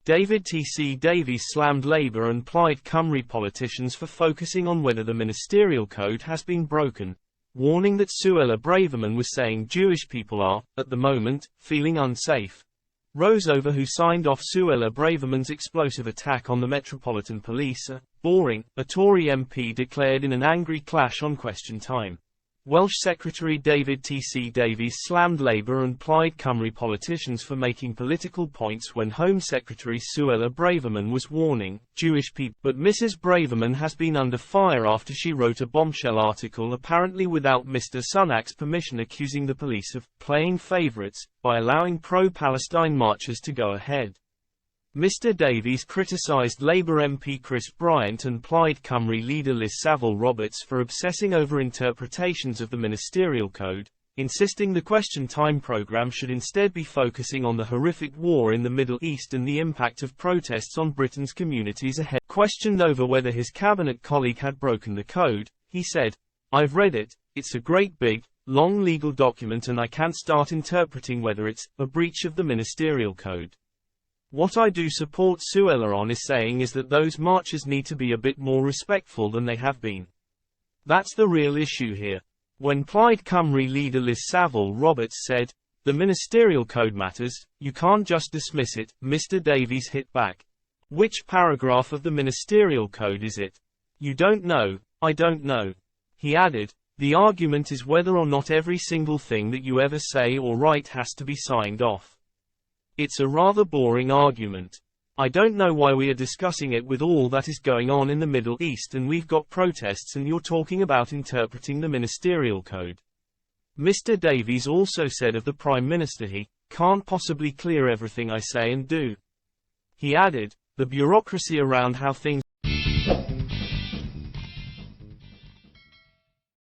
David T.C. Davies slammed Labour and Plaid Cymru politicians for focusing on whether the ministerial code has been broken, warning that Suella Braverman was saying Jewish people are, at the moment, feeling unsafe. Rose over who signed off Suella Braverman's explosive attack on the Metropolitan Police, boring, a Tory MP declared in an angry clash on Question Time. Welsh Secretary David T.C. Davies slammed Labour and Plaid Cymru politicians for making political points when Home Secretary Suella Braverman was warning Jewish people. But Mrs. Braverman has been under fire after she wrote a bombshell article apparently without Mr. Sunak's permission accusing the police of playing favourites by allowing pro-Palestine marches to go ahead. Mr. Davies criticised Labour MP Chris Bryant and Plaid Cymru leader Liz Saville-Roberts for obsessing over interpretations of the ministerial code, insisting the Question Time programme should instead be focusing on the horrific war in the Middle East and the impact of protests on Britain's communities ahead. Questioned over whether his cabinet colleague had broken the code, he said, "I've read it, it's a great big, long legal document and I can't start interpreting whether it's a breach of the ministerial code. What I do support Suella on is saying is that those marches need to be a bit more respectful than they have been. That's the real issue here." When Plaid Cymru leader Liz Saville-Roberts said, "The ministerial code matters, you can't just dismiss it," Mr. Davies hit back. "Which paragraph of the ministerial code is it? You don't know, I don't know." He added, "The argument is whether or not every single thing that you ever say or write has to be signed off. It's a rather boring argument. I don't know why we are discussing it with all that is going on in the Middle East and we've got protests and you're talking about interpreting the ministerial code." Mr. Davies also said of the Prime Minister he can't possibly clear everything I say and do. He added, "The bureaucracy around how things